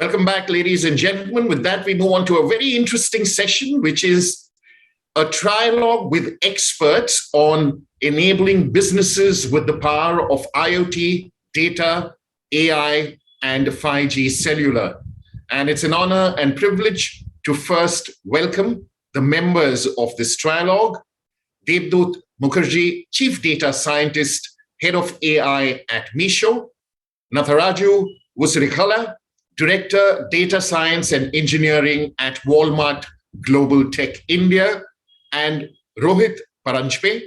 Welcome back, ladies and gentlemen. With that, we move on to a very interesting session, which is a trialogue with experts on enabling businesses with the power of IoT, data, AI, and 5G cellular. And it's an honor and privilege to first welcome the members of this trialogue: Debdoot Mukherjee, Chief Data Scientist, Head of AI at Meesho; Nataraju Vusirikala, Director, Data Science and Engineering at Walmart Global Tech India; and Rohit Paranjpe,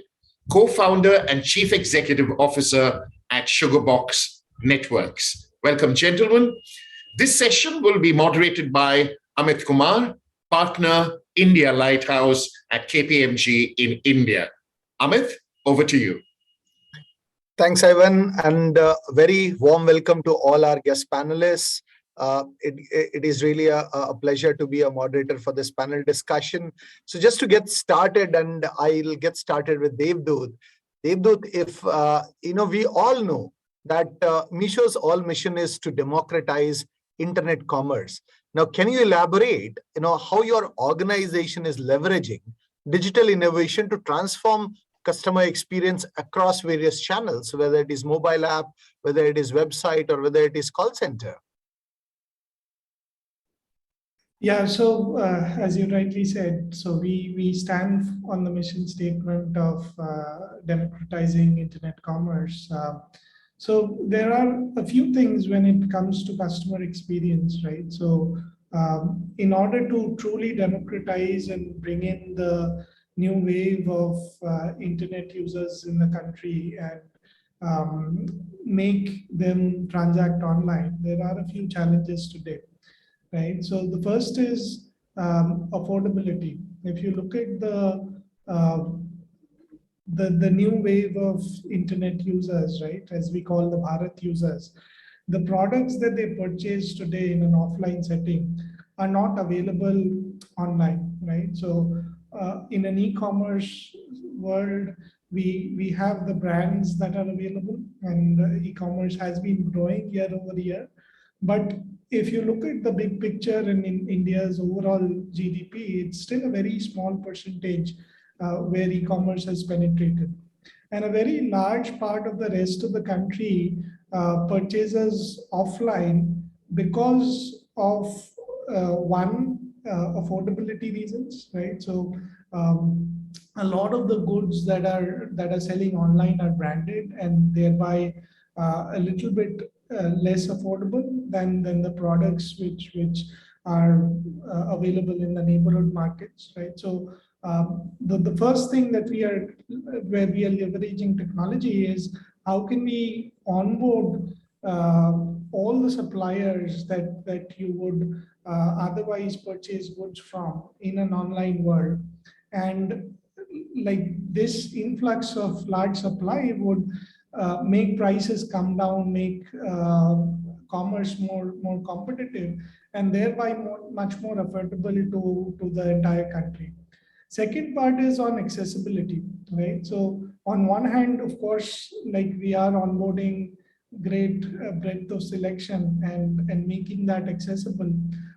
Co-founder and Chief Executive Officer at SugarBox Networks. Welcome, gentlemen. This session will be moderated by Amit Kumar, Partner, India Lighthouse at KPMG in India. Amit, over to you. Thanks, Ivan, and a very warm welcome to all our guest panelists. It is really a pleasure to be a moderator for this panel discussion. So just to get started, and I'll get started with Debdoot. Debdoot, if we all know that Meesho's all mission is to democratize internet commerce. Now, can you elaborate, how your organization is leveraging digital innovation to transform customer experience across various channels, whether it is mobile app, whether it is website, or whether it is call center? Yeah, so as you rightly said, so we stand on the mission statement of democratizing internet commerce. So there are a few things when it comes to customer experience, right? So in order to truly democratize and bring in the new wave of internet users in the country and make them transact online, there are a few challenges today, right? So the first is affordability. If you look at the new wave of internet users, right, as we call the Bharat users, the products that they purchase today in an offline setting are not available online, right? So in an e-commerce world, we have the brands that are available, and e-commerce has been growing year over year. But if you look at the big picture and in India's overall GDP, it's still a very small percentage where e-commerce has penetrated. And a very large part of the rest of the country purchases offline because of affordability reasons, right? So a lot of the goods that are selling online are branded and thereby a little bit less affordable than the products which are available in the neighborhood markets, right? So the first thing that where we are leveraging technology is how can we onboard all the suppliers that you would otherwise purchase goods from in an online world. And like this influx of large supply would make prices come down, make commerce more competitive, and thereby much more affordable to the entire country. Second part is on accessibility, right? So on one hand, of course, like we are onboarding great breadth of selection and making that accessible.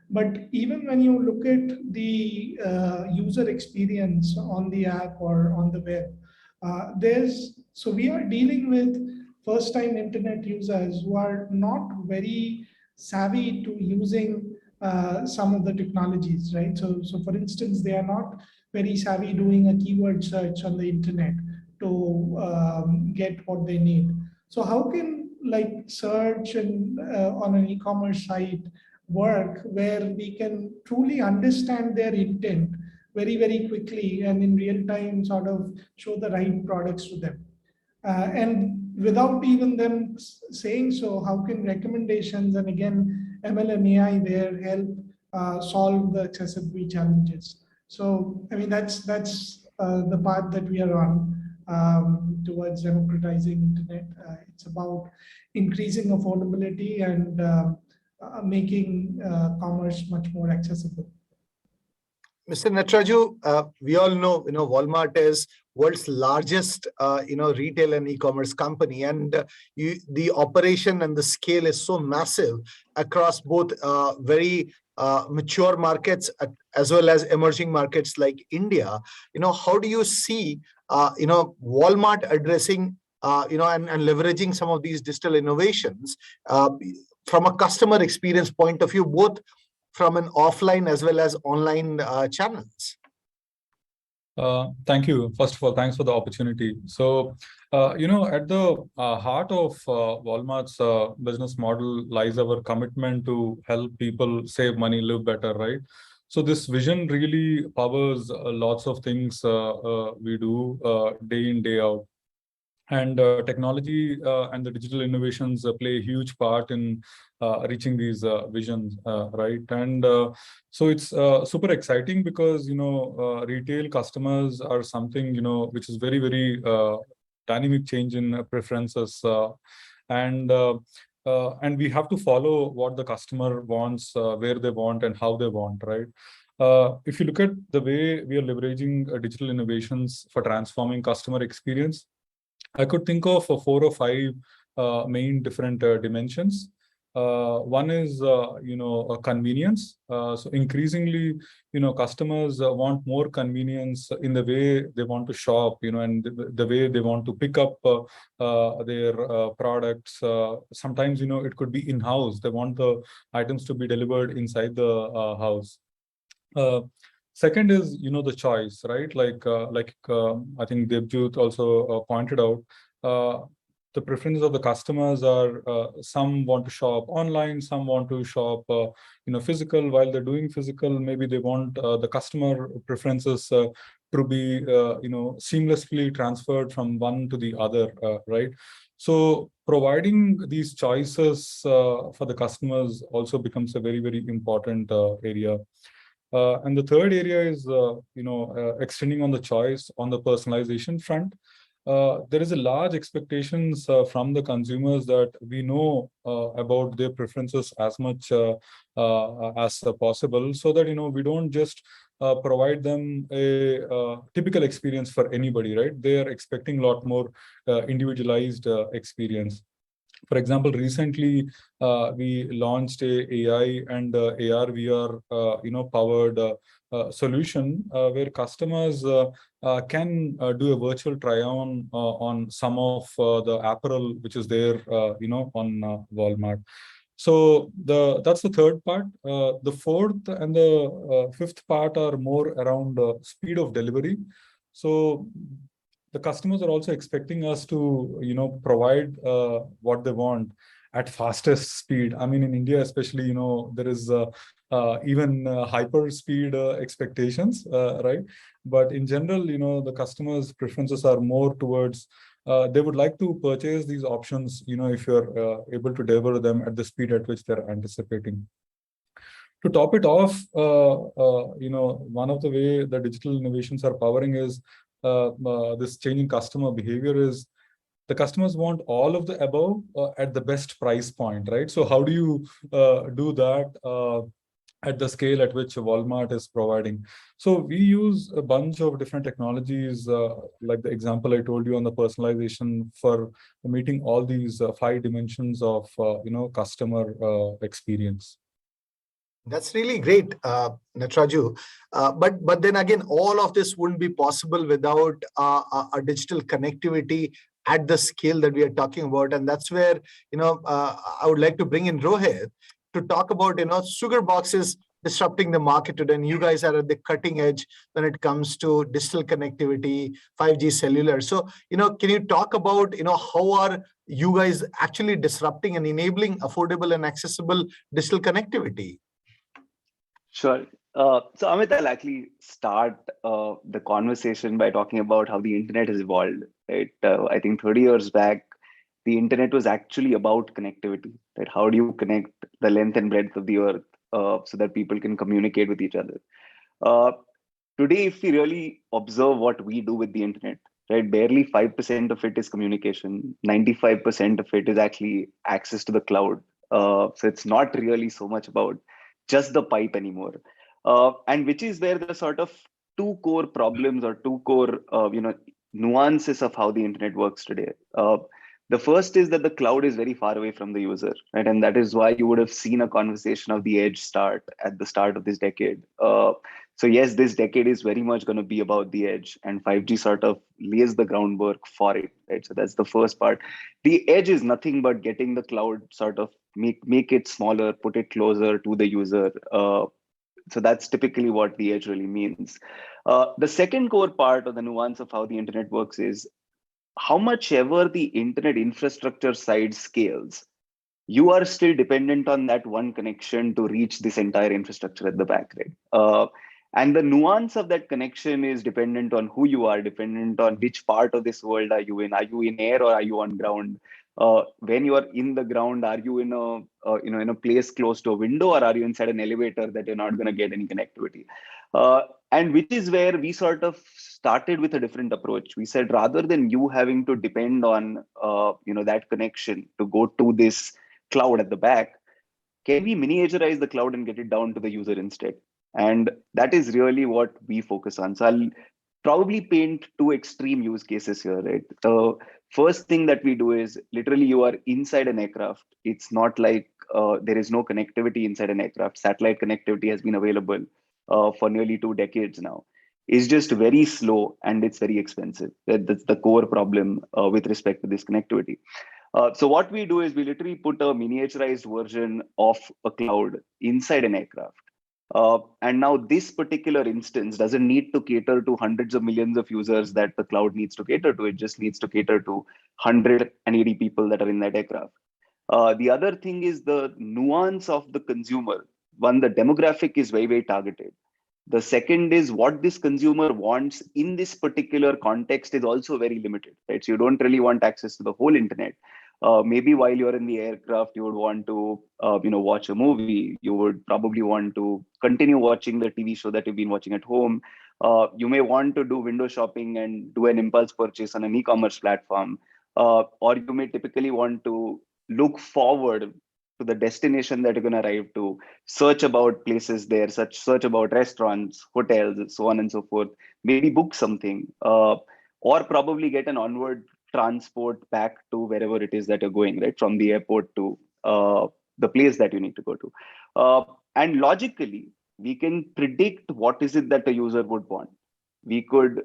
But even when you look at the user experience on the app or on the web, so we are dealing with first-time internet users who are not very savvy to using some of the technologies, right? So for instance, they are not very savvy doing a keyword search on the internet to get what they need. So how can like search and on an e-commerce site work where we can truly understand their intent very, very quickly and in real time sort of show the right products to them? And without even them saying so, how can recommendations and again ML and AI there help solve the accessibility challenges? So I mean that's the path that we are on towards democratizing internet. It's about increasing affordability and making commerce much more accessible. Mr. Nataraju, we all know, Walmart is world's largest, retail and e-commerce company. And the operation and the scale is so massive across both very mature markets as well as emerging markets like India. How do you see, Walmart addressing, and leveraging some of these digital innovations from a customer experience point of view, both from an offline as well as online channels? Thank you. First of all, thanks for the opportunity. So, at the heart of Walmart's business model lies our commitment to help people save money, live better, right? So this vision really powers lots of things we do day in, day out. And technology and the digital innovations play a huge part in reaching these visions, right? And so it's super exciting because, retail customers are something, which is very, very dynamic change in preferences. And we have to follow what the customer wants, where they want and how they want, right? If you look at the way we are leveraging digital innovations for transforming customer experience, I could think of 4 or 5 main different dimensions. One is, convenience. So increasingly, customers want more convenience in the way they want to shop, and the way they want to pick up their products. Sometimes, it could be in-house. They want the items to be delivered inside the house. Second is, the choice, right? I think Debdoot also pointed out, the preferences of the customers are some want to shop online, some want to shop, physical. While they're doing physical, maybe they want the customer preferences to be, seamlessly transferred from one to the other, right? So providing these choices for the customers also becomes a very, very important area. And the third area is, extending on the choice on the personalization front. There is a large expectations from the consumers that we know about their preferences as much as possible, so that, we don't just provide them a typical experience for anybody, right? They are expecting a lot more individualized experience. For example, recently we launched a AI and AR VR powered solution where customers can do a virtual try-on some of the apparel which is there on Walmart. So that's the third part. The fourth and the fifth part are more around speed of delivery. So the customers are also expecting us to, provide what they want at fastest speed. I mean, in India, especially, there is even hyper speed expectations, right? But in general, the customers' preferences are more towards, they would like to purchase these options, if you're able to deliver them at the speed at which they're anticipating. To top it off, one of the way the digital innovations are powering is this changing customer behavior is the customers want all of the above at the best price point, right? So how do you do that at the scale at which Walmart is providing? So we use a bunch of different technologies, like the example I told you on the personalization, for meeting all these 5 dimensions of customer experience. That's really great, Nataraju. But then again, all of this wouldn't be possible without a digital connectivity at the scale that we are talking about. And that's where, I would like to bring in Rohit to talk about, SugarBox is disrupting the market today. And you guys are at the cutting edge when it comes to digital connectivity, 5G cellular. So, can you talk about, how are you guys actually disrupting and enabling affordable and accessible digital connectivity? Sure. So Amit, I'll actually start the conversation by talking about how the internet has evolved. Right? I think 30 years back, the internet was actually about connectivity. Right? How do you connect the length and breadth of the earth so that people can communicate with each other? Today, if we really observe what we do with the internet, right, barely 5% of it is communication. 95% of it is actually access to the cloud. So it's not really so much about just the pipe anymore, and which is where the sort of 2 core problems or 2 core nuances of how the internet works today. The first is that the cloud is very far away from the user, right? And that is why you would have seen a conversation of the edge start at the start of this decade. So yes, this decade is very much going to be about the edge, and 5G sort of lays the groundwork for it, right? So that's the first part. The edge is nothing but getting the cloud sort of make it smaller, put it closer to the user. So that's typically what the edge really means. The second core part of the nuance of how the internet works is how much ever the internet infrastructure side scales, you are still dependent on that one connection to reach this entire infrastructure at the back, right? And the nuance of that connection is dependent on who you are, dependent on which part of this world are you in. Are you in air or are you on ground? When you are in the ground, are you in a place close to a window, or are you inside an elevator that you're not going to get any connectivity? And which is where we sort of started with a different approach. We said, rather than you having to depend on that connection to go to this cloud at the back, can we miniaturize the cloud and get it down to the user instead? And that is really what we focus on. So I'll probably paint two extreme use cases here, right? The first thing that we do is literally you are inside an aircraft. It's not like there is no connectivity inside an aircraft. Satellite connectivity has been available for nearly 2 decades now. It's just very slow and it's very expensive. That's the core problem with respect to this connectivity. So what we do is we literally put a miniaturized version of a cloud inside an aircraft. And now this particular instance doesn't need to cater to hundreds of millions of users that the cloud needs to cater to. It just needs to cater to 180 people that are in that aircraft. The other thing is the nuance of the consumer. One, the demographic is very, very targeted. The second is what this consumer wants in this particular context is also very limited, right? So you don't really want access to the whole internet. Maybe while you're in the aircraft, you would want to, watch a movie. You would probably want to continue watching the TV show that you've been watching at home. You may want to do window shopping and do an impulse purchase on an e-commerce platform. Or you may typically want to look forward to the destination that you're going to arrive to, search about places there, search about restaurants, hotels, so on and so forth, maybe book something, or probably get an onward transport back to wherever it is that you're going, right? From the airport to the place that you need to go to. And logically, we can predict what is it that the user would want. We could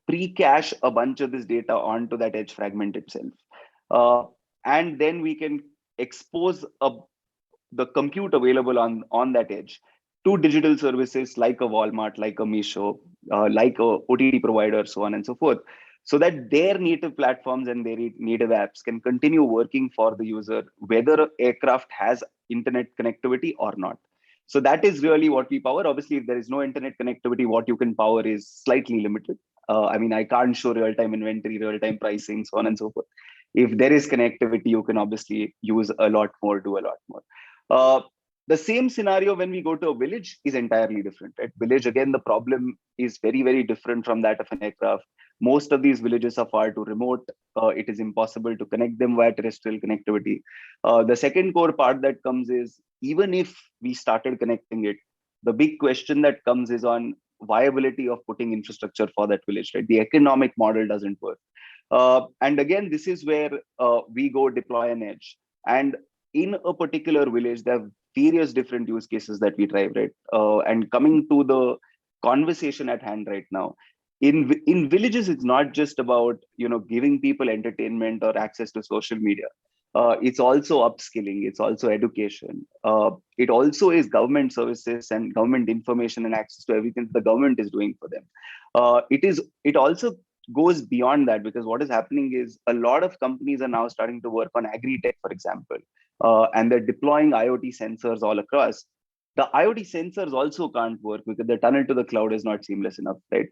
pre-cache a bunch of this data onto that edge fragment itself. And then we can expose the compute available on that edge to digital services like a Walmart, like a Meesho, like a OTT provider, so on and so forth, so that their native platforms and their native apps can continue working for the user, whether aircraft has internet connectivity or not. So that is really what we power. Obviously, if there is no internet connectivity, what you can power is slightly limited. I can't show real-time inventory, real-time pricing, so on and so forth. If there is connectivity, you can obviously use a lot more, do a lot more. The same scenario when we go to a village is entirely different. At village, again, the problem is very, very different from that of an aircraft. Most of these villages are far too remote. It is impossible to connect them via terrestrial connectivity. The second core part that comes is, even if we started connecting it, the big question that comes is on viability of putting infrastructure for that village, right? The economic model doesn't work. And again, this is where we go deploy an edge. And in a particular village, there are various different use cases that we drive, right? And coming to the conversation at hand right now, in villages, it's not just about giving people entertainment or access to social media. It's also upskilling. It's also education. It also is government services and government information and access to everything the government is doing for them. It also goes beyond that, because what is happening is a lot of companies are now starting to work on agri-tech, for example, and they're deploying IoT sensors all across. The IoT sensors also can't work because the tunnel to the cloud is not seamless enough, right?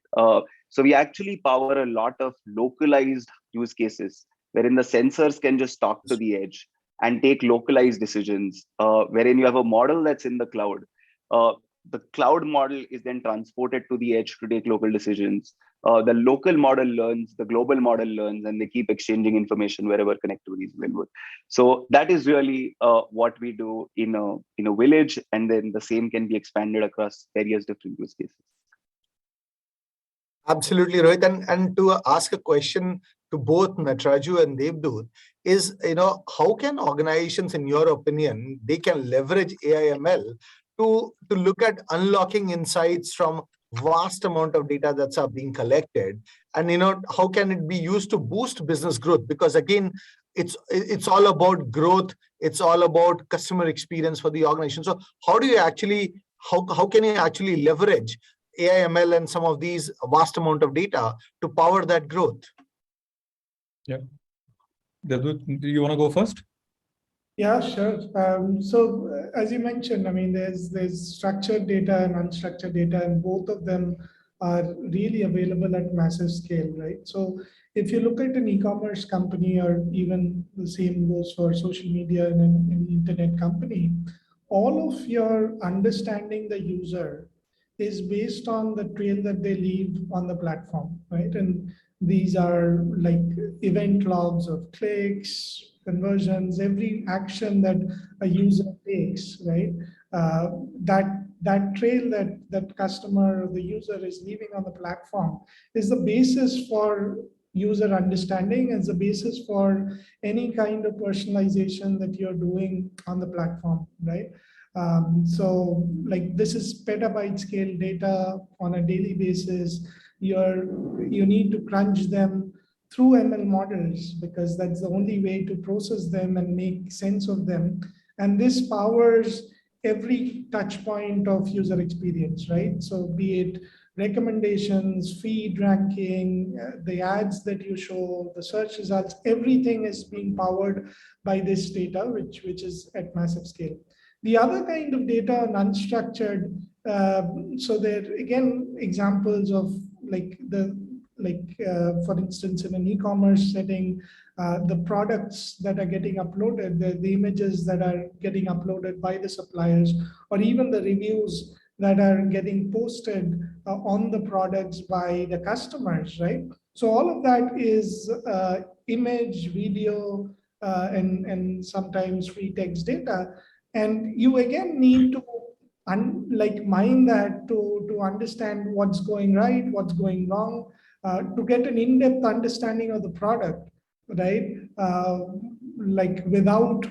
So we actually power a lot of localized use cases wherein the sensors can just talk to the edge and take localized decisions, wherein you have a model that's in the cloud. The cloud model is then transported to the edge to take local decisions. The local model learns, the global model learns, and they keep exchanging information wherever connectivity is available. So that is really what we do in a village, and then the same can be expanded across various different use cases. Absolutely, Rohit. And to ask a question to both Nataraju and Debdoot is, how can organizations, in your opinion, they can leverage AI/ML to look at unlocking insights from vast amount of data that's being collected, and how can it be used to boost business growth? Because again, it's all about growth. It's all about customer experience for the organization. So how do you actually how can you actually leverage AI/ML and some of these vast amount of data to power that growth? Yeah. Debdoot, do you want to go first? Yeah, sure. As you mentioned, I mean, there's structured data and unstructured data, and both of them are really available at massive scale, right? So if you look at an e-commerce company, or even the same goes for social media and an internet company, all of your understanding the user is based on the trail that they leave on the platform, right? And these are like event logs of clicks, conversions, every action that a user takes, right? That trail that customer or the user is leaving on the platform is the basis for user understanding, and the basis for any kind of personalization that you're doing on the platform, right? So like this is petabyte scale data on a daily basis. You need to crunch them through ML models, because that's the only way to process them and make sense of them. And this powers every touch point of user experience, right? So be it recommendations, feed ranking, the ads that you show, the search results, everything is being powered by this data, which is at massive scale. The other kind of data, unstructured, so there again examples of for instance, in an e-commerce setting, the products that are getting uploaded, the images that are getting uploaded by the suppliers, or even the reviews that are getting posted on the products by the customers, right? So all of that is image, video, and sometimes free text data. And you again need to mine that to understand what's going right, what's going wrong, to get an in-depth understanding of the product, right? Without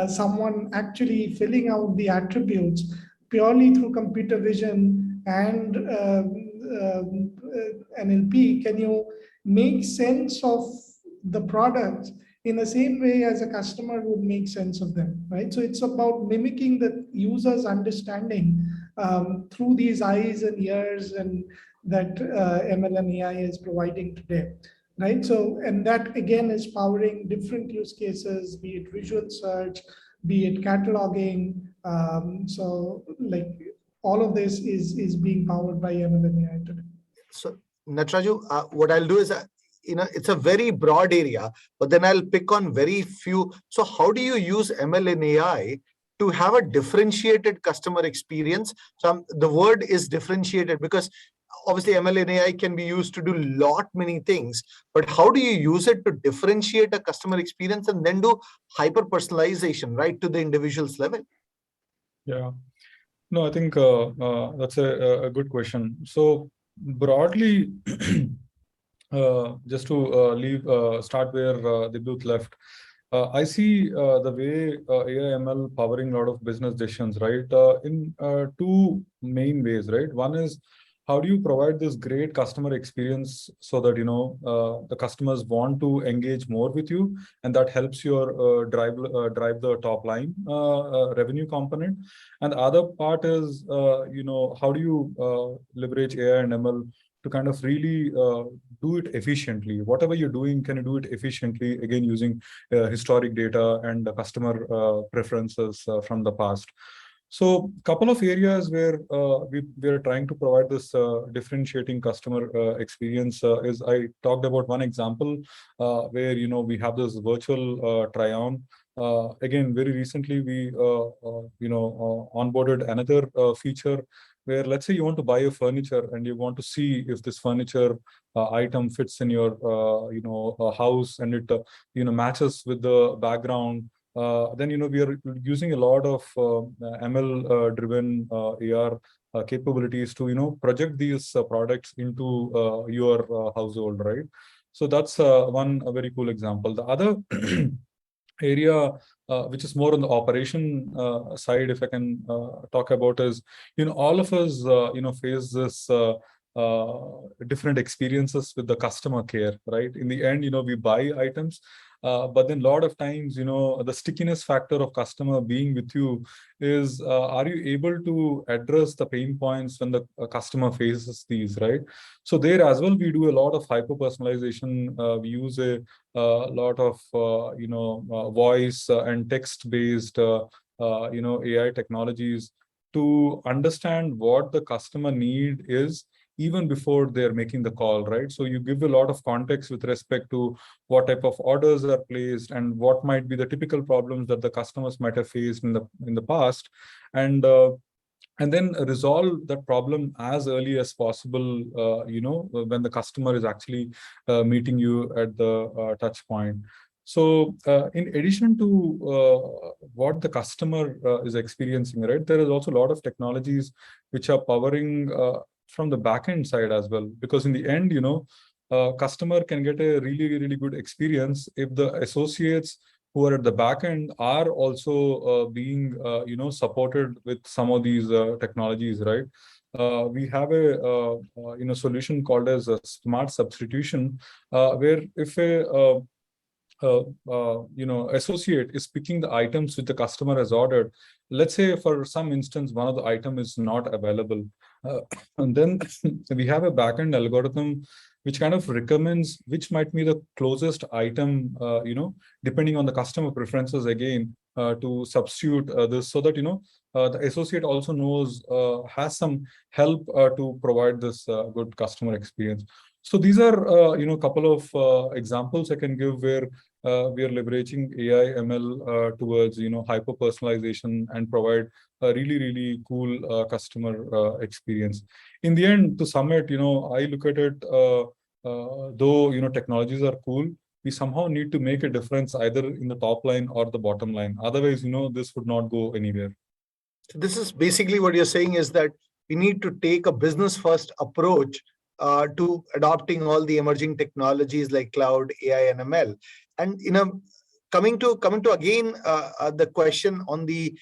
someone actually filling out the attributes, purely through computer vision and NLP, can you make sense of the product in the same way as a customer would make sense of them, right? So it's about mimicking the user's understanding through these eyes and ears and that ML and AI is providing today, right? So, and that again is powering different use cases, be it visual search, be it cataloging. So like all of this is being powered by ML and AI today. So Nataraju, what I'll do is, it's a very broad area, but then I'll pick on very few. So how do you use ML and AI to have a differentiated customer experience? So the word is differentiated, because obviously ML and AI can be used to do many things, but how do you use it to differentiate a customer experience and then do hyper personalization right to the individual's level? Yeah, no, I think that's a good question. So broadly, just to start where Debdoot left, I see the way AI/ML powering a lot of business decisions, right? In two main ways, right? One is, how do you provide this great customer experience so that the customers want to engage more with you, and that helps your drive the top line revenue component. And the other part is how do you leverage AI and ML to kind of really do it efficiently. Whatever you're doing, can you do it efficiently, again using historic data and customer preferences from the past. So a couple of areas where we are trying to provide this differentiating customer experience is, I talked about one example where we have this virtual try-on. Again, very recently we onboarded another feature where, let's say you want to buy a furniture and you want to see if this furniture item fits in your house, and it matches with the background. Then we are using a lot of ML driven AR capabilities to project these products into your household, right? So that's one a very cool example. The other area which is more on the operation side, if I can talk about, is all of us face this different experiences with the customer care, right? In the end, we buy items, but then a lot of times, the stickiness factor of customer being with you is, are you able to address the pain points when the customer faces these, right? So there as well, we do a lot of hyper personalization. We use a lot of voice and text based AI technologies to understand what the customer need is even before they're making the call, right? So you give a lot of context with respect to what type of orders are placed and what might be the typical problems that the customers might have faced in the past, and then resolve that problem as early as possible, when the customer is actually meeting you at the touch point. So in addition to what the customer is experiencing, right, there is also a lot of technologies which are powering from the backend side as well, because in the end, customer can get a really, really good experience if the associates who are at the back end are also being supported with some of these technologies, right? We have a solution called as a smart substitution, where if a associate is picking the items which the customer has ordered. Let's say for some instance, one of the item is not available. And then we have a backend algorithm which kind of recommends which might be the closest item, depending on the customer preferences again, to substitute this, so that, the associate also knows, has some help to provide this good customer experience. So these are, couple of examples I can give where we are leveraging AI ML towards, hyper personalization and provide a really, really cool customer experience. In the end, to sum it, I look at it, though, technologies are cool, we somehow need to make a difference either in the top line or the bottom line. Otherwise, this would not go anywhere. So this is basically what you're saying, is that we need to take a business first approach to adopting all the emerging technologies like cloud, AI, and ML. And coming to again the question on the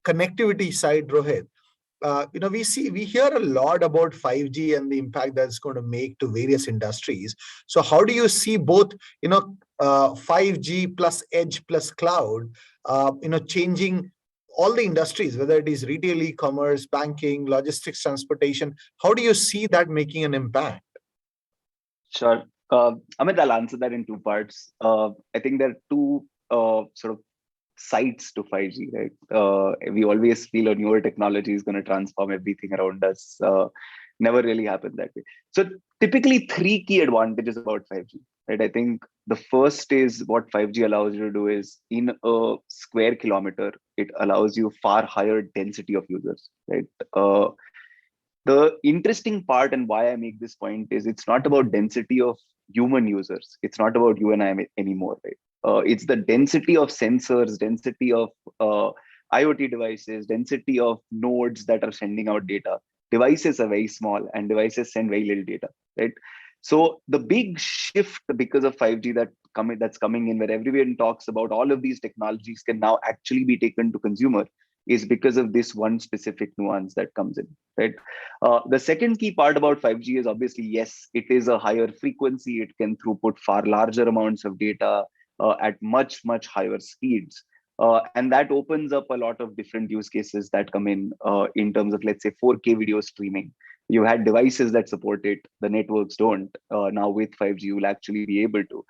connectivity side, Rohit. We hear a lot about 5G and the impact that's going to make to various industries. So how do you see both 5G plus edge plus cloud changing all the industries, whether it is retail, e-commerce, banking, logistics, transportation? How do you see that making an impact? Sure. Amit, I'll answer that in two parts. I think there are two sort of sides to 5G, right? We always feel a newer technology is going to transform everything around us. Never really happened that way. So typically three key advantages about 5G, right? I think the first is what 5G allows you to do is, in a square kilometer, it allows you far higher density of users, right? The interesting part, and why I make this point, is it's not about density of human users. It's not about you and I anymore, right? It's the density of sensors, density of IoT devices, density of nodes that are sending out data. Devices are very small and devices send very little data, right? So the big shift because of 5G that's coming in, where everyone talks about all of these technologies can now actually be taken to consumer, is because of this one specific nuance that comes in, right? The second key part about 5G is obviously, yes, it is a higher frequency. It can throughput far larger amounts of data at much, much higher speeds. And that opens up a lot of different use cases that come in terms of, let's say, 4K video streaming. You had devices that support it, the networks don't. Now with 5G, you will actually be able to.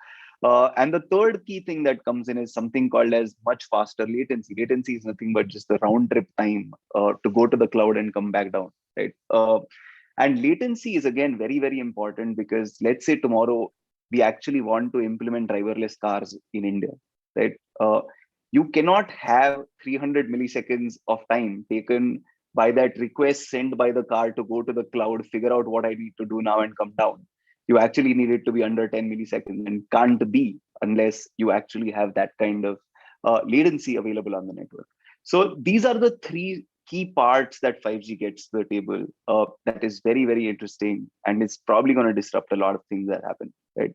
And the third key thing that comes in is something called as much faster latency. Latency is nothing but just the round trip time to go to the cloud and come back down, right? And latency is, again, very, very important, because let's say tomorrow we actually want to implement driverless cars in India, right? You cannot have 300 milliseconds of time taken by that request sent by the car to go to the cloud, figure out what I need to do now and come down. You actually need it to be under 10 milliseconds, and can't be unless you actually have that kind of latency available on the network. So these are the three key parts that 5G gets to the table that is very, very interesting, and it's probably going to disrupt a lot of things that happen, right?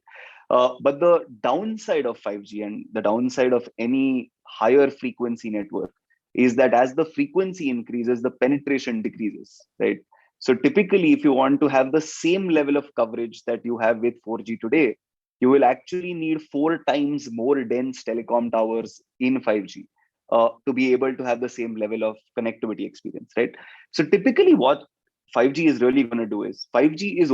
But the downside of 5G and the downside of any higher frequency network is that as the frequency increases, the penetration decreases, right? So typically, if you want to have the same level of coverage that you have with 4G today, you will actually need 4 times more dense telecom towers in 5G to be able to have the same level of connectivity experience, right? So typically what 5G is really going to do is 5G is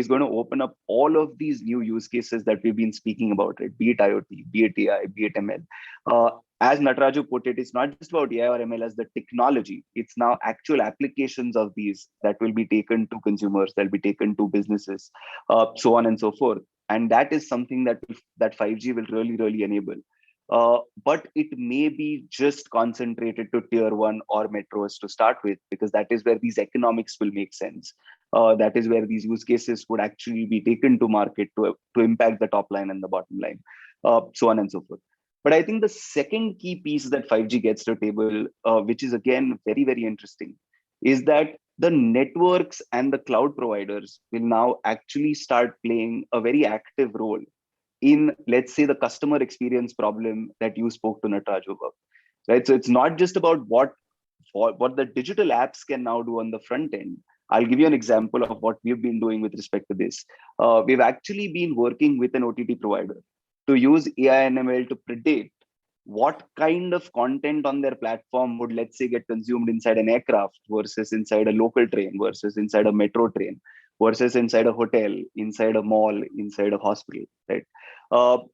going to open up all of these new use cases that we've been speaking about, right? Be it IoT, be it AI, be it ML. As Nataraju put it, it's not just about AI or ML as the technology. It's now actual applications of these that will be taken to consumers, that'll be taken to businesses, so on and so forth. And that is something that 5G will really, really enable. But it may be just concentrated to tier 1 or metros to start with, because that is where these economics will make sense. That is where these use cases would actually be taken to market to impact the top line and the bottom line, so on and so forth. But I think the second key piece that 5G gets to the table, which is again very, very interesting, is that the networks and the cloud providers will now actually start playing a very active role in, let's say, the customer experience problem that you spoke to Nataraju about, right? So it's not just about what the digital apps can now do on the front end. I'll give you an example of what we've been doing with respect to this. We've actually been working with an OTT provider to use AI and ML to predict what kind of content on their platform would, let's say, get consumed inside an aircraft versus inside a local train versus inside a metro train versus inside a hotel, inside a mall, inside a hospital, right?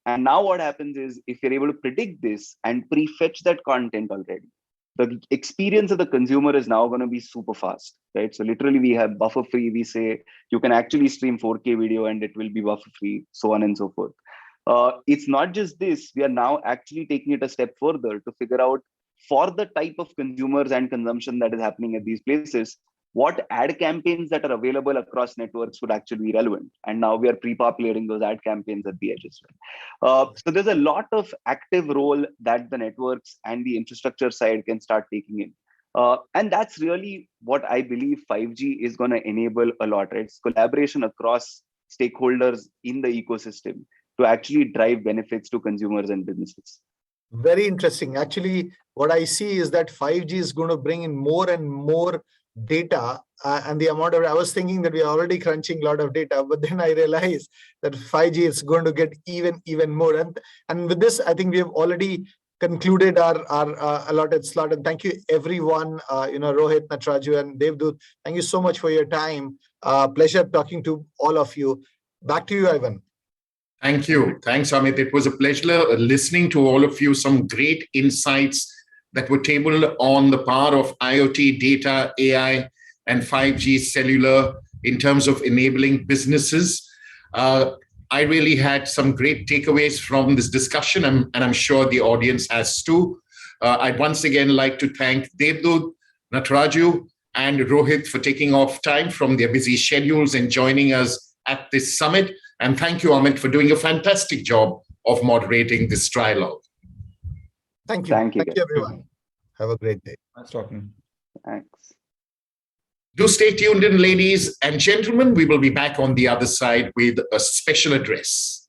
And now what happens is, if you're able to predict this and prefetch that content already, the experience of the consumer is now going to be super fast, right? So literally we have buffer free. We say you can actually stream 4K video and it will be buffer free, so on and so forth. It's not just this, we are now actually taking it a step further to figure out, for the type of consumers and consumption that is happening at these places, what ad campaigns that are available across networks would actually be relevant. And now we are pre-populating those ad campaigns at the edges. So there's a lot of active role that the networks and the infrastructure side can start taking in. And that's really what I believe 5G is going to enable a lot, right? It's collaboration across stakeholders in the ecosystem to actually drive benefits to consumers and businesses. Very interesting. Actually, what I see is that 5G is going to bring in more and more data, and the amount of, I was thinking that we are already crunching a lot of data, but then I realized that 5G is going to get even more. And with this, I think we have already concluded our allotted slot. And thank you, everyone, Rohit, Nataraju, and Debdoot. Thank you so much for your time. Pleasure talking to all of you. Back to you, Ivan. Thank you. Thanks, Amit. It was a pleasure listening to all of you. Some great insights that were tabled on the power of IoT, data, AI, and 5G cellular in terms of enabling businesses. I really had some great takeaways from this discussion, and I'm sure the audience has too. I'd once again like to thank Debdoot, Nataraju, and Rohit for taking off time from their busy schedules and joining us at this summit. And thank you, Amit, for doing a fantastic job of moderating this trialogue. Thank you. Thank you, everyone. Have a great day. Nice talking. Thanks. Do stay tuned in, ladies and gentlemen. We will be back on the other side with a special address.